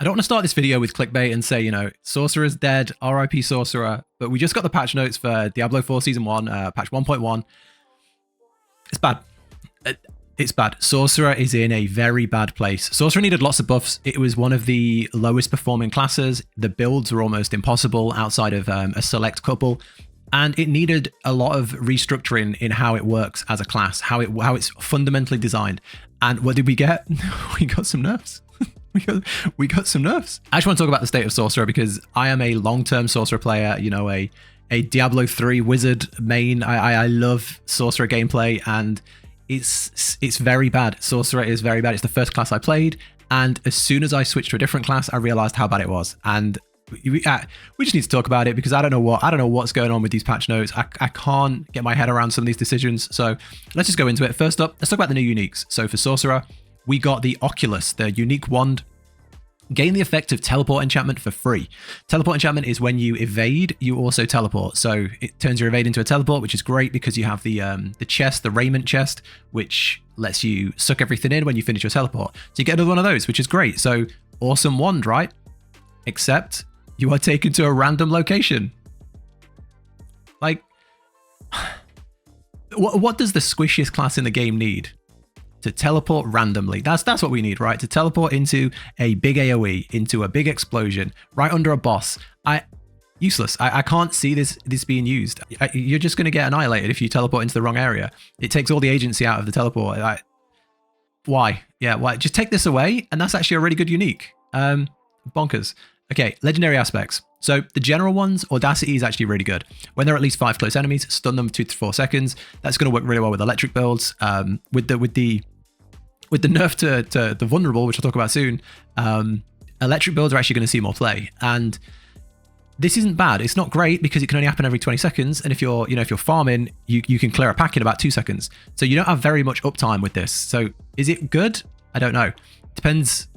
I don't want to start this video with clickbait and say, you know, Sorcerer's dead, RIP Sorcerer, but we just got the patch notes for Diablo 4 Season 1, patch 1.1. It's bad. It's bad. Sorcerer is in a very bad place. Sorcerer needed lots of buffs. It was one of the lowest performing classes. The builds were almost impossible outside of a select couple. And it needed a lot of restructuring in how it works as a class, how it's fundamentally designed. And what did we get? We got some nerfs. we got some nerfs. I just want to talk about the state of Sorcerer because I am a long-term Sorcerer player, you know, a Diablo 3 wizard main. I love Sorcerer gameplay, and it's very bad. Sorcerer is very bad. It's the first class I played, and as soon as I switched to a different class, I realized how bad it was. And we just need to talk about it because I don't know what's going on with these patch notes. I can't get my head around some of these decisions. So let's just go into it. First up, let's talk about the new uniques. So for Sorcerer, we got the Oculus, the unique wand. Gain the effect of teleport enchantment for free. Teleport enchantment is when you evade, you also teleport. So it turns your evade into a teleport, which is great because you have the chest, the raiment chest, which lets you suck everything in when you finish your teleport. So you get another one of those, which is great. So awesome wand, right? Except you are taken to a random location. Like, what does the squishiest class in the game need? To teleport randomly. That's what we need, right? To teleport into a big AoE, into a big explosion, right under a boss. Useless. I can't see this being used. You're just going to get annihilated if you teleport into the wrong area. It takes all the agency out of the teleport. Why? Yeah, why? Just take this away, and that's actually a really good unique. Bonkers. Okay, legendary aspects. So the general ones, Audacity is actually really good. When there are at least 5 close enemies, stun them for 2 to 4 seconds. That's going to work really well with electric builds. With the nerf to the vulnerable, which I'll talk about soon, electric builds are actually going to see more play. And this isn't bad. It's not great because it can only happen every 20 seconds. And if you're farming, you can clear a pack in about 2 seconds. So you don't have very much uptime with this. So is it good? I don't know. Depends.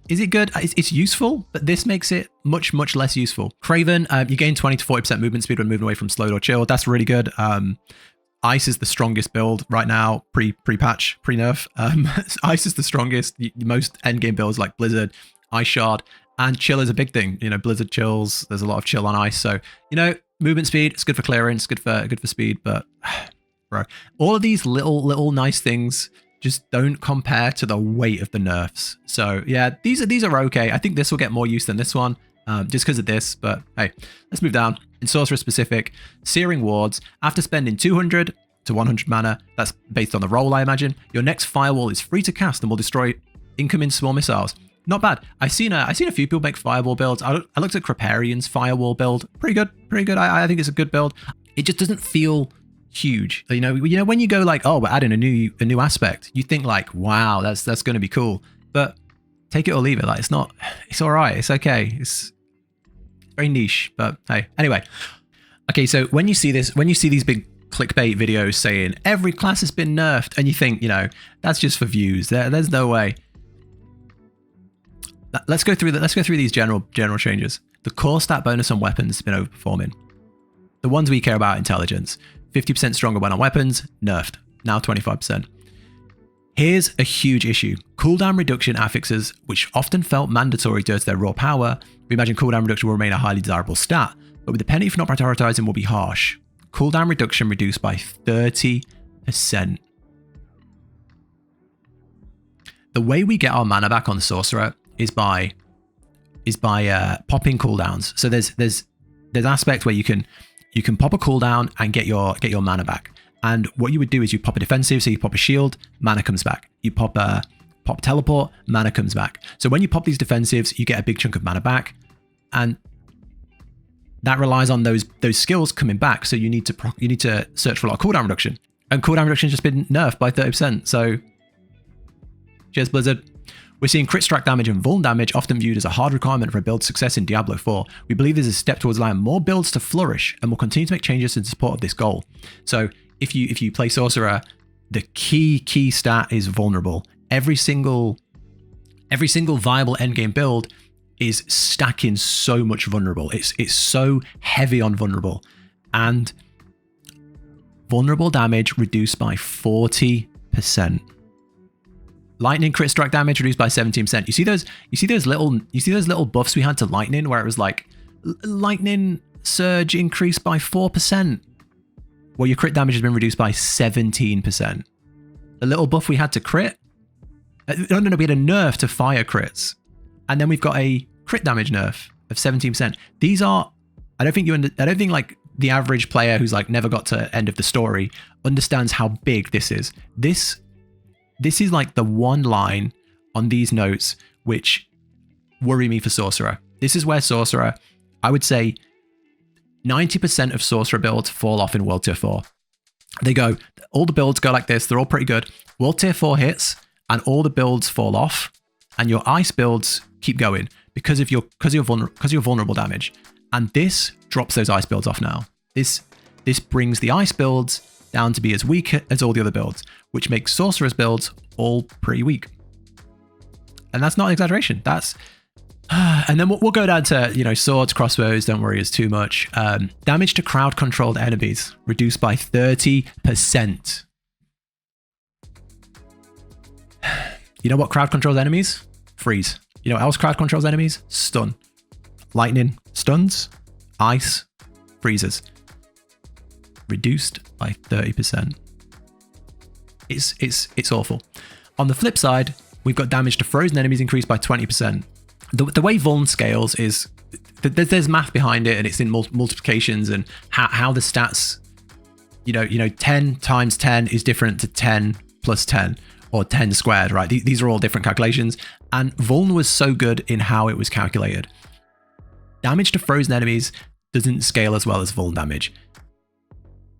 Is it good? It's useful, but this makes it much, much less useful. Craven, you gain 20 to 40% movement speed when moving away from slowed or chilled. That's really good. Ice is the strongest build right now, pre-patch, pre-nerf. Ice is the strongest. Most endgame builds like Blizzard, Ice Shard, and chill is a big thing. You know, Blizzard chills. There's a lot of chill on ice. So, you know, movement speed, it's good for clearance, good for speed. But, bro, all of these little nice things just don't compare to the weight of the nerfs. So yeah, these are okay. I think this will get more use than this one, just because of this. But hey, let's move down. In Sorcerer specific, Searing Wards. After spending 200 to 100 mana, that's based on the roll, I imagine, your next firewall is free to cast and will destroy incoming small missiles. Not bad. I've seen a few people make firewall builds. I looked at Creparian's firewall build. Pretty good. I think it's a good build. It just doesn't feel huge. You know when you go like, oh, we're adding a new aspect, you think like, wow, that's going to be cool. But take it or leave it. Like, it's all right. It's okay. It's very niche, but hey, anyway. Okay, so when you see these big clickbait videos saying every class has been nerfed, and you think, you know, that's just for views. There's no way. Let's go through these general changes. The core stat bonus on weapons has been overperforming. The ones we care about, intelligence. 50% stronger when on weapons, nerfed, now 25%. Here's a huge issue. Cooldown reduction affixes, which often felt mandatory due to their raw power. We imagine cooldown reduction will remain a highly desirable stat, but with the penalty for not prioritizing will be harsh. Cooldown reduction reduced by 30%. The way we get our mana back on Sorcerer is by popping cooldowns. So there's aspect where you can pop a cooldown and get your mana back. And what you would do is you pop a defensive, so you pop a shield, mana comes back. You pop teleport, mana comes back. So when you pop these defensives, you get a big chunk of mana back, and that relies on those skills coming back. So you need to search for a lot of cooldown reduction, and cooldown reduction has just been nerfed by 30%. So cheers, Blizzard. We're seeing crit strike damage and vuln damage, often viewed as a hard requirement for a build success in Diablo 4. We believe this is a step towards allowing more builds to flourish, and will continue to make changes in support of this goal. So if you play Sorcerer, the key stat is vulnerable. Every single viable endgame build is stacking so much vulnerable. It's so heavy on vulnerable, and vulnerable damage reduced by 40%. Lightning crit strike damage reduced by 17%. You see those little buffs we had to lightning where it was like lightning surge increased by 4%. Well, your crit damage has been reduced by 17%. The little buff we had to crit. No, we had a nerf to fire crits. And then we've got a crit damage nerf of 17%. These are, I don't think like the average player who's like never got to end of the story understands how big this is. This is like the one line on these notes which worry me for Sorcerer. This is where Sorcerer, I would say 90% of Sorcerer builds fall off in World Tier 4. All the builds go like this. They're all pretty good. World Tier 4 hits and all the builds fall off and your ice builds keep going because of your vulnerable damage. And this drops those ice builds off now. This brings the ice builds down to be as weak as all the other builds, which makes Sorcerer's builds all pretty weak. And that's not an exaggeration. And then we'll go down to, swords, crossbows, don't worry, it's too much. Damage to crowd-controlled enemies, reduced by 30%. You know what crowd controls enemies? Freeze. You know what else crowd controls enemies? Stun. Lightning stuns, ice freezes. Reduced by 30%. It's awful. On the flip side, we've got damage to frozen enemies increased by 20%. The way Vuln scales is there's math behind it, and it's in multiplications and how the stats, 10 times 10 is different to 10 plus 10 or 10 squared, right? These are all different calculations, and Vuln was so good in how it was calculated. Damage to frozen enemies doesn't scale as well as Vuln damage.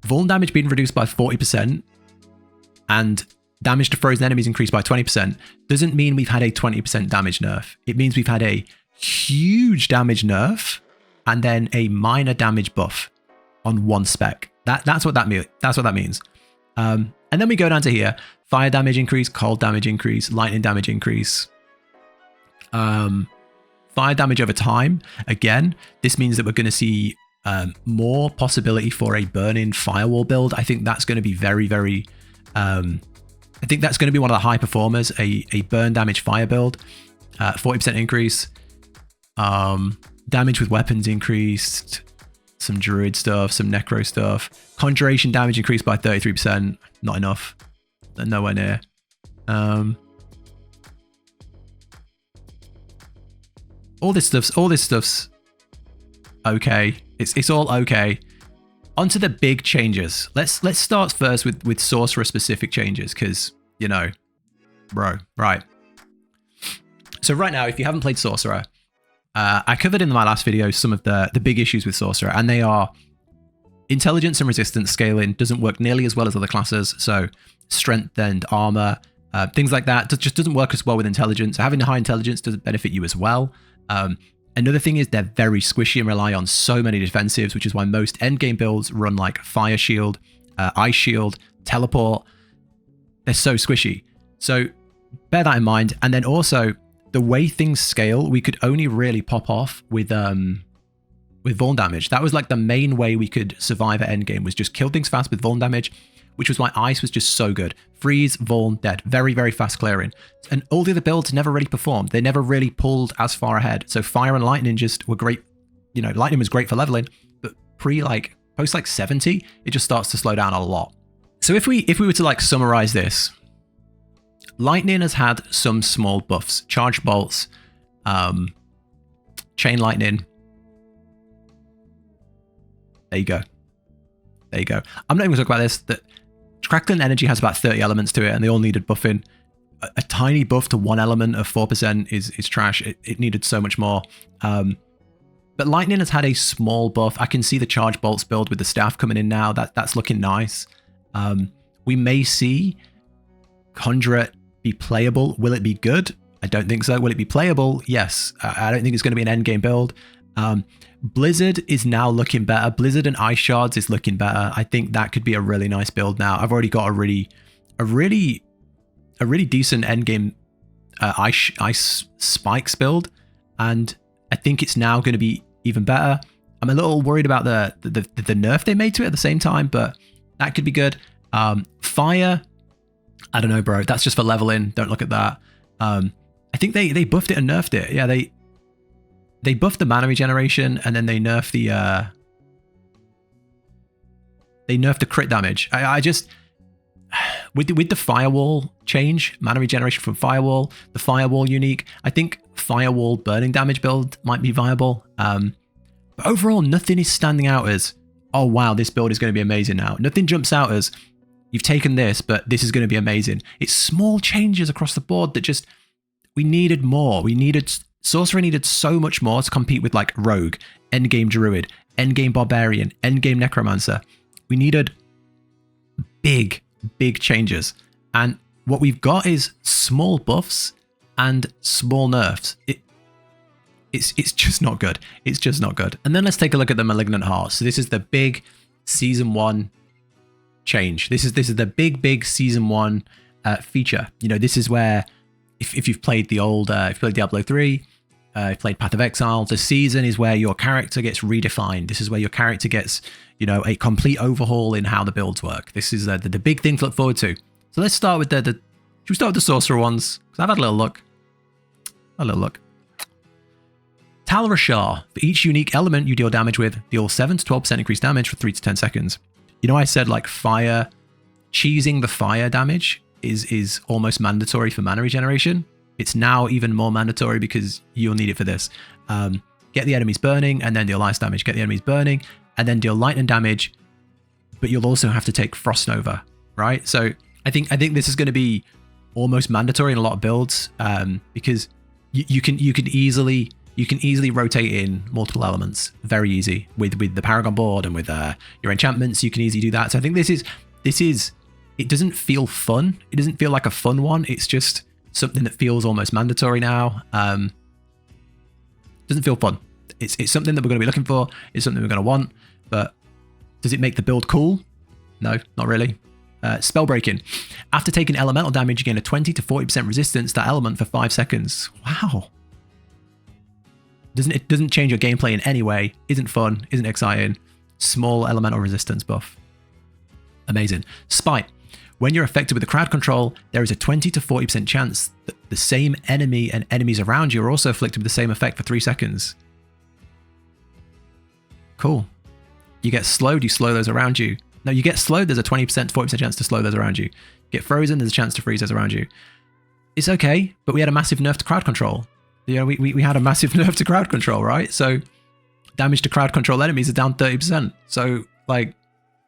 Vuln damage being reduced by 40% and damage to frozen enemies increased by 20% doesn't mean we've had a 20% damage nerf. It means we've had a huge damage nerf and then a minor damage buff on one spec. That's what that means. And then we go down to here: fire damage increase, cold damage increase, lightning damage increase. Fire damage over time. Again, this means that we're going to see more possibility for a burn-in firewall build. I think that's going to be very, very... I think that's going to be one of the high performers, a burn damage fire build. 40% increase. Damage with weapons increased. Some druid stuff, some necro stuff. Conjuration damage increased by 33%. Not enough. Nowhere near. All this stuff's okay. It's all okay. Onto the big changes. Let's start first with Sorcerer specific changes, because bro, right. So right now, if you haven't played Sorcerer, I covered in my last video some of the big issues with Sorcerer, and they are intelligence and resistance scaling doesn't work nearly as well as other classes. So strength and armor, things like that just doesn't work as well with intelligence. So having a high intelligence doesn't benefit you as well. Another thing is they're very squishy and rely on so many defensives, which is why most endgame builds run like Fire Shield, Ice Shield, Teleport. They're so squishy. So bear that in mind. And then also, the way things scale, we could only really pop off with Vuln damage. That was like the main way we could survive at endgame, was just kill things fast with Vuln damage, which was why Ice was just so good. Freeze, Vuln, dead. Very, very fast clearing. And all the other builds never really performed. They never really pulled as far ahead. So Fire and Lightning just were great. Lightning was great for leveling, but post 70, it just starts to slow down a lot. So if we were to summarize this, Lightning has had some small buffs. Charge bolts, Chain Lightning. There you go. I'm not even going to talk about this. That Crackling Energy has about 30 elements to it, and they all needed buffing. A tiny buff to one element of 4% is trash. It needed so much more. But Lightning has had a small buff. I can see the Charge Bolts build with the staff coming in now. That's looking nice. We may see Conjurer be playable. Will it be good? I don't think so. Will it be playable? Yes. I don't think it's going to be an endgame build. Blizzard is now looking better. Blizzard and Ice Shards is looking better. I think that could be a really nice build now. I've already got a really decent endgame Ice Spikes build, and I think it's now going to be even better. I'm a little worried about the nerf they made to it at the same time, but that could be good. Fire, I don't know, bro. That's just for leveling. Don't look at that. I think they buffed it and nerfed it. Yeah, they buffed the mana regeneration and then they nerfed the crit damage. I just with the firewall change, mana regeneration from firewall, the firewall unique. I think firewall burning damage build might be viable. But overall, nothing is standing out as, oh wow, this build is going to be amazing now. Nothing jumps out as, you've taken this, but this is going to be amazing. It's small changes across the board that just, we needed more. Sorcerer needed so much more to compete with like Rogue, Endgame Druid, Endgame Barbarian, Endgame Necromancer. We needed big changes. And what we've got is small buffs and small nerfs. It's just not good. It's just not good. And then let's take a look at the Malignant Hearts. So this is the big Season 1 change. This is the big Season 1 feature. You know, this is where if you've played the old, if you played Diablo 3, if played Path of Exile, the season is where your character gets redefined. This is where your character gets, you know, a complete overhaul in how the builds work. This is the big thing to look forward to. So let's start with should we start with the Sorcerer ones? Because I've had a little look. Tal Rashar. For each unique element you deal damage with, deal 7 to 12% increased damage for 3 to 10 seconds. You know, I said like fire, cheesing the fire damage is almost mandatory for mana regeneration. It's now even more mandatory because you'll need it for this. Get the enemies burning and then deal ice damage. Get the enemies burning and then deal lightning damage. But you'll also have to take Frost Nova, right? So I think this is going to be almost mandatory in a lot of builds because you can easily rotate in multiple elements very easy with the Paragon board and with your enchantments. You can easily do that. So I think this is it doesn't feel fun. It doesn't feel like a fun one. It's just something that feels almost mandatory now. Doesn't feel fun. It's something that we're going to be looking for. It's something we're going to want. But does it make the build cool? No, not really. Spell breaking. After taking elemental damage, you gain a 20 to 40% resistance to that element for 5 seconds. Wow. It doesn't change your gameplay in any way. Isn't fun. Isn't exciting. Small elemental resistance buff. Amazing. Spite. When you're affected with the crowd control, there is a 20 to 40% chance that the same enemy and enemies around you are also afflicted with the same effect for 3 seconds. Cool. You get slowed, you slow those around you. No, you get slowed, there's a 20% to 40% chance to slow those around you. Get frozen, there's a chance to freeze those around you. It's okay, but we had a massive nerf to crowd control. You know, we had a massive nerf to crowd control, right? So damage to crowd control enemies is down 30%. So, like,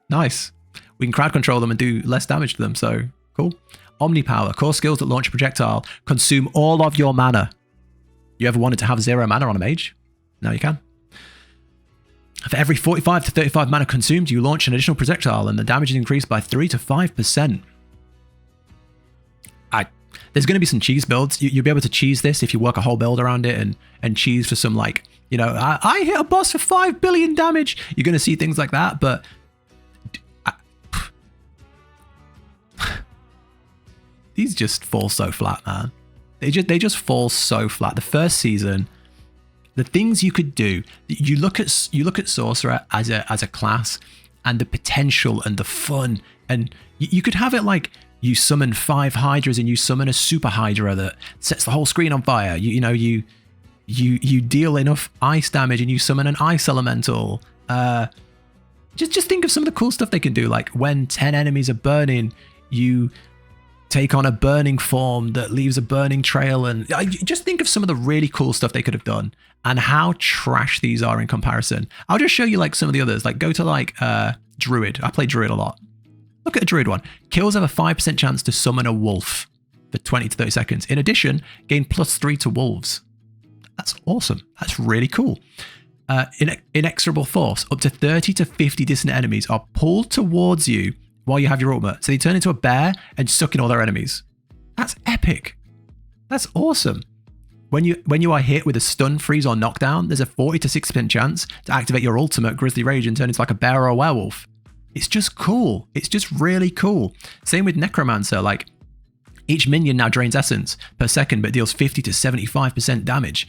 nice. We can crowd control them and do less damage to them, so cool. Omnipower. Core skills that launch a projectile consume all of your mana. You ever wanted to have 0 mana on a mage? Now you can. For every 45 to 35 mana consumed, you launch an additional projectile and the damage is increased by 3 to 5%. There's going to be some cheese builds. You'll be able to cheese this if you work a whole build around it and cheese for some, like, you know, I hit a boss for 5 billion damage. You're going to see things like that, but these just fall so flat, man. They just fall so flat. The first season, the things you could do, you look at Sorcerer as a class and the potential and the fun, and you could have it like you summon 5 Hydras and you summon a Super Hydra that sets the whole screen on fire. You deal enough ice damage and you summon an ice elemental. Just think of some of the cool stuff they can do. Like when 10 enemies are burning, you take on a burning form that leaves a burning trail, and just think of some of the really cool stuff they could have done and how trash these are in comparison. I'll just show you like some of the others. Like go to like Druid. I play Druid a lot. Look at a Druid one. Kills have a 5% chance to summon a wolf for 20 to 30 seconds. In addition, gain +3 to wolves. That's awesome. That's really cool. Inexorable force. Up to 30 to 50 distant enemies are pulled towards you while you have your ultimate. So they turn into a bear and suck in all their enemies. That's epic. That's awesome. When you are hit with a stun, freeze, or knockdown, there's a 40 to 60% chance to activate your ultimate Grizzly Rage and turn into like a bear or a werewolf. It's just cool. It's just really cool. Same with Necromancer. Like each minion now drains essence per second, but deals 50 to 75% damage.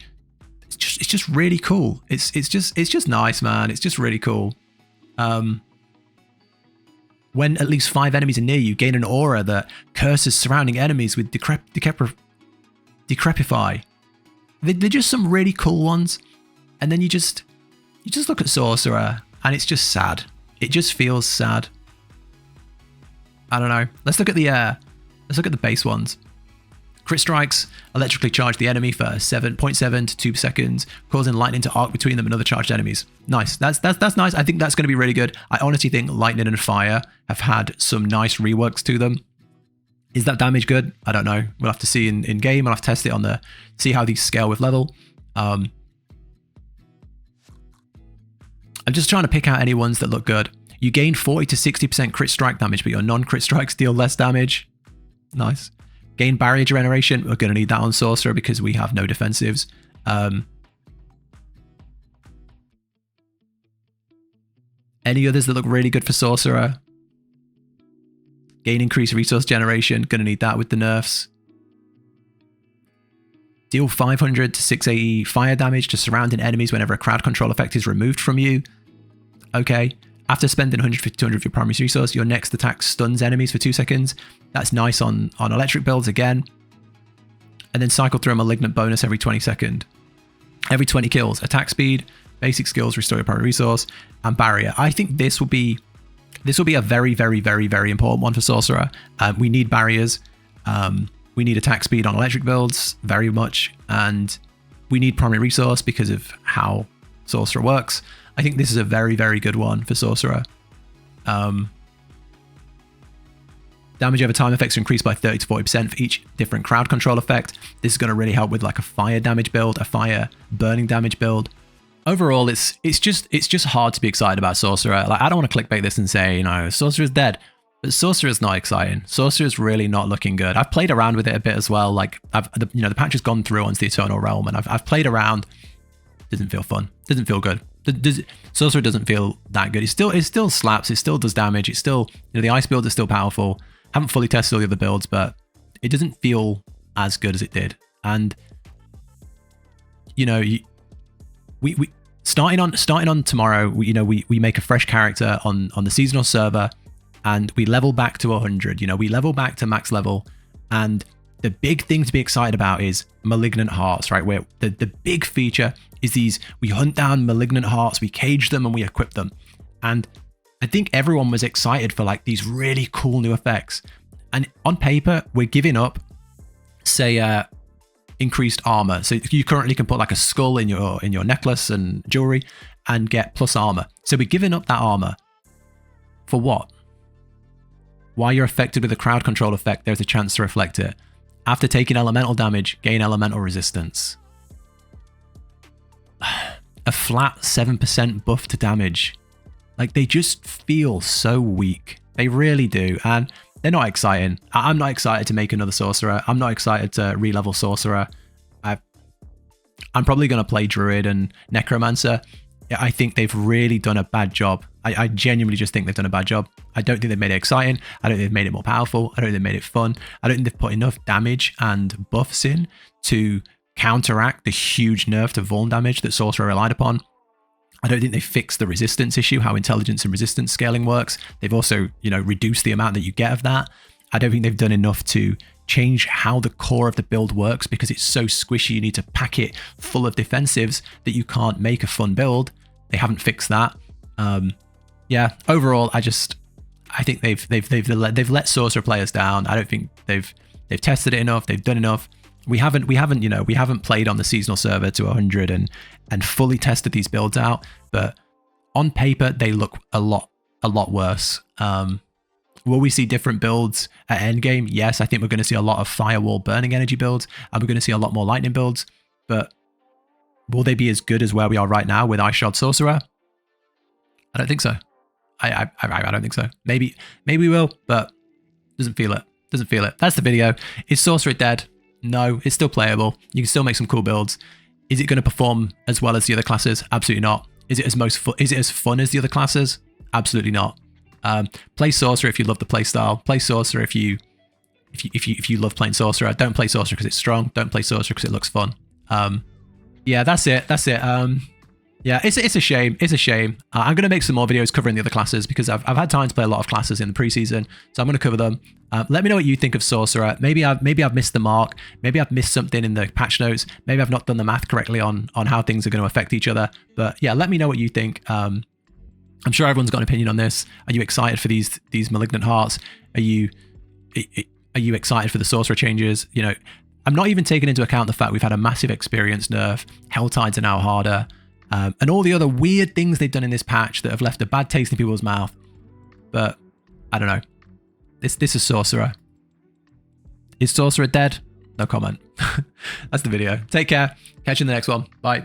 It's just really cool. It's just nice, man. It's just really cool. When at least 5 enemies are near you, gain an aura that curses surrounding enemies with Decrepify. They're just some really cool ones. And then you just look at Sorcerer and it's just sad. It just feels sad. I don't know. Let's look at the base ones. Crit strikes electrically charge the enemy for 7.7 to 2 seconds, causing lightning to arc between them and other charged enemies. Nice. That's nice. I think that's going to be really good. I honestly think lightning and fire have had some nice reworks to them. Is that damage good? I don't know. We'll have to see in game. I'll have to test it on the see how these scale with level. I'm just trying to pick out any ones that look good. You gain 40 to 60% crit strike damage, but your non-crit strikes deal less damage. Nice. Gain barrier generation. We're going to need that on Sorcerer because we have no defensives. Any others that look really good for Sorcerer? Gain increased resource generation. Going to need that with the nerfs. Deal 500 to 680 fire damage to surrounding enemies whenever a crowd control effect is removed from you. Okay. After spending 150 to 200 of your primary resource, your next attack stuns enemies for 2 seconds. That's nice on electric builds again. And then cycle through a malignant bonus every 20 seconds. Every 20 kills. Attack speed, basic skills, restore your primary resource, and barrier. I think this will be a very, very, very, very important one for Sorcerer. We need barriers. We need attack speed on electric builds very much. And we need primary resource because of how Sorcerer works. I think this is a very, very good one for Sorcerer. Damage over time effects are increased by 30 to 40% for each different crowd control effect. This is going to really help with like a fire damage build, a fire burning damage build. Overall, it's just hard to be excited about Sorcerer. Like, I don't want to clickbait this and say, you know, Sorcerer's dead, but Sorcerer's not exciting. Sorcerer's really not looking good. I've played around with it a bit as well. Like, the patch has gone through onto the Eternal Realm, and I've played around. Doesn't feel fun. Doesn't feel good. Sorcerer doesn't feel that good. It still slaps. It still does damage. It's still, you know, the ice builds are still powerful. Haven't fully tested all the other builds, but it doesn't feel as good as it did. And you know, we starting on tomorrow. We make a fresh character on the seasonal server, and we level back to 100. You know, we level back to max level, and the big thing to be excited about is Malignant Hearts, right? Where the big feature is these, we hunt down Malignant Hearts, we cage them, and we equip them. And I think everyone was excited for like these really cool new effects. And on paper, we're giving up, say, increased armor. So you currently can put like a skull in your necklace and jewelry and get plus armor. So we're giving up that armor for what? While you're affected with a crowd control effect, there's a chance to reflect it. After taking elemental damage, gain elemental resistance. A flat 7% buff to damage. Like, they just feel so weak. They really do. And they're not exciting. I'm not excited to make another Sorcerer. I'm not excited to re-level Sorcerer. I'm probably going to play Druid and Necromancer. I think they've really done a bad job. I genuinely just think they've done a bad job. I don't think they've made it exciting. I don't think they've made it more powerful. I don't think they've made it fun. I don't think they've put enough damage and buffs in to counteract the huge nerf to Vuln damage that Sorcerer relied upon. I don't think they fixed the resistance issue, how intelligence and resistance scaling works. They've also, you know, reduced the amount that you get of that. I don't think they've done enough to change how the core of the build works, because it's so squishy. You need to pack it full of defensives that you can't make a fun build. They haven't fixed that. Yeah, overall, I think they've let Sorcerer players down. I don't think they've tested it enough. They've done enough. We haven't played on the seasonal server to 100 and fully tested these builds out, but on paper they look a lot worse. Will we see different builds at endgame? Yes, I think we're going to see a lot of firewall burning energy builds, and we're going to see a lot more lightning builds, but will they be as good as where we are right now with Ice Shard Sorcerer? I don't think so. I don't think so. Maybe we will, but doesn't feel it. Doesn't feel it. That's the video. Is Sorcerer dead? No, it's still playable. You can still make some cool builds. Is it going to perform as well as the other classes? Absolutely not. Is it as fun as the other classes? Absolutely not. Play Sorcerer if you love the playstyle. Play Sorcerer if you love playing Sorcerer. Don't play Sorcerer because it's strong. Don't play Sorcerer because it looks fun. Yeah, that's it. Yeah, it's a shame. It's a shame. I'm going to make some more videos covering the other classes because I've had time to play a lot of classes in the preseason, so I'm going to cover them. Let me know what you think of Sorcerer. Maybe I've missed the mark. Maybe I've missed something in the patch notes. Maybe I've not done the math correctly on how things are going to affect each other. But yeah, let me know what you think. I'm sure everyone's got an opinion on this. Are you excited for these Malignant Hearts? Are you excited for the Sorcerer Changes? You know, I'm not even taking into account the fact we've had a massive experience nerf. Helltides are now harder. And all the other weird things they've done in this patch that have left a bad taste in people's mouth. But I don't know. This is Sorcerer. Is Sorcerer dead? No comment. That's the video. Take care. Catch you in the next one. Bye.